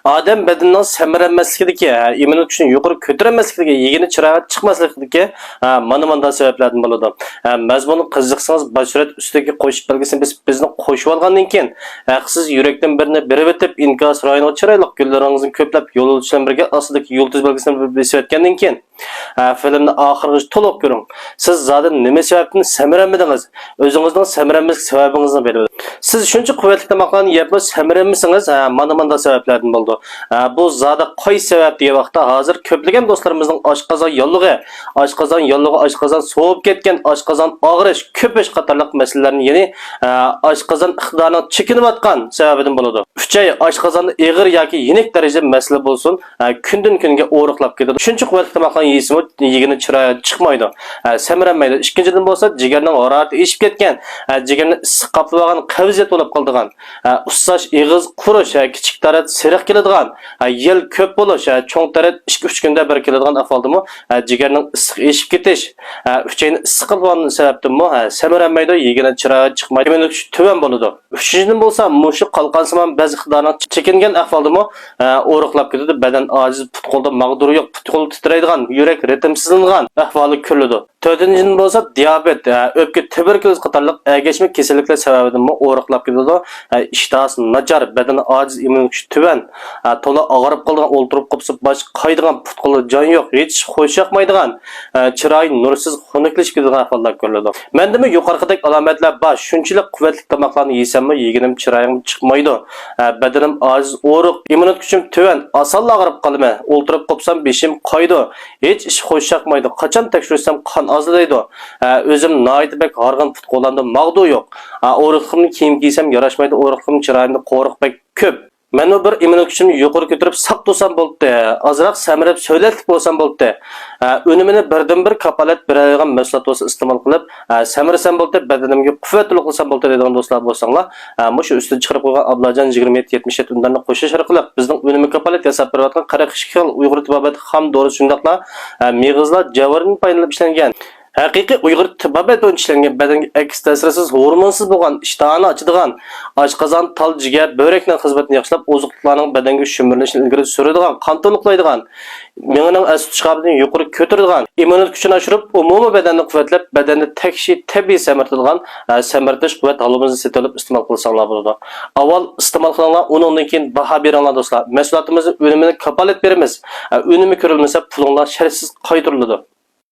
Odam badanining samaranmasligidagi, immunitet kuchini yuqori ko'tarolmasligidagi, yegini chiroyli chiqmasligidagi mana sabablardan bo'ladi. Mazmunni qiziqsangiz bashorat ustidagi qo'shib belgisini bizni qo'shib olgandan keyin haqsiz yurakdan birini berib o'tib inkas rayoniga chiroyli gullaringizni ko'plab yo'lovchilar birga ostidagi yulduz belgisini besib o'tgandan keyin filmni oxirigacha to'liq ko'ring. Siz zodan nima sababdan samaranmadingiz? O'zingizning samaranmaslik sababingizni berib. Siz shuncha quvvatli tomoqlarni yeb samaranmasangiz, mana sabablardan bo'ldi. Bu zoda qo'y sabab degan vaqtda hozir ko'plagan do'stlarimizning oshqozon yollig'i sovib ketgan, oshqozon og'rish, ko'pish qatorliq masalalarni, ya'ni oshqozon iqtidorining chekinayotgan sababidan bo'ladi. 3 oy oshqozonni ig'ir yoki yenik darajada masala bo'lsin, kundan kunga o'riqlab ketadi. Shuncha quvvatli tomoqlarni yeysiz, yegini chiroyli chiqmaydi, samaranmaydi. Ikkinchidan bo'lsa, jigarning harorati eshib ketgan, jigarni issiq qoplab olgan, qavziyat bo'lib qoldigan, ussash, ig'iz qurish, kichik tarat siriq keladigan, yel ko'p bo'lish, cho'ng tarat 2-3 kunda bir keladigan ahvoldami, jigarning issiq eshib ketish, uchayni issiq qilgan sababdanmi samaranmaydi, yegini chiroyli chiqmaydi, immunitet kuchi tuvan bo'ladi. Uchinchidan bo'lsa, mushu qalqansimon ba'zi iqtidorning chekingan ahvoldami o'riqlab ketadi, badan ojiz, put-qo'lda mag'duri yo'q, put-qo'l titraydigan, yurak ritmsizlangan ahvoli ko'riladi. To'rtinchidan bo'lsa, diabet, o'pka tuberkuloz qatorliq agashma kasalliklar sababidan o'riqlab ketadi, ishtahasi nachar, badan ojiz, immunitet kuchi tuvan, to'la og'rib qolgan, o'ltirib qolsa bosh qaydigan, put-qo'lda jon yo'q, hech xo'sh yoqmaydigan, chiroy nursiz, xunuklish ketadigan ahvollar ko'riladi. Mendami yuqoridagi alomatlar bor. Shunchalik quvvatli tomoqlarni yeysammi, yeginim chiroyim chiqmaydi. Badanim ojiz, o'riq, immunitet kuchim tuvan, osonla og'rib qolaman. O'ltirib qolsam beshim qaydi, hech ish xo'sh yoqmaydi. Qachon tekshirsam qon ozlaydi. O'zim noyatbek harg'in put-qo'llarida mag'du yo'q. O'riqimni kiyim kiysam yarashmaydi, o'riqim chiroyimda qo'riq bek ko'p. Men bir immunitet kuchimni yuqori ko'tarib saq tursam bo'ldi. Ozroq samirib so'ylatib bo'lsam bo'ldi. Unimini birdan-bir kapolat beradigan mahsulot bo'lsa iste'mol qilib, samirsam bo'ldi, badanimga quvvatli qilsam bo'ldi degan do'stlar bo'lsanglar, mushu ustidan chiqarib qo'ygan Ablajon 2777 unlarni qo'shish orqali bizning unimi kapolat yasab berayotgan 42 xil Uyg'ur tibobat ham dori shundaqla mig'izlar javorini foydalanib ishlangan. Haqiqiy Uyg'ur tibobat bo'yicha ishlangan badanga aks ta'sirsiz, hormonsiz bo'lgan, ishtahani ochadigan, oshqozon, tal, jigar, börekning xizmatini yaxshilab, oziqlarning badanga shumirilishini ilgari suradigan, qon to'liqlaydigan, miyaning asutish qobiliyatini yuqori ko'taradigan, immunitet kuchini oshirib, umumiy badanni quvvatlab, badanni takishi tabiiy samartadigan, samartish quvvat halimizni setilib iste'mol qilsanglar bo'ladi. Avval iste'mol qilinglar, undan keyin baho beringlar do'stlar. Mahsulotimizni unumini kapolat beramiz. Unumi ko'rilmasa, pulinglar shartsiz qaytariladi.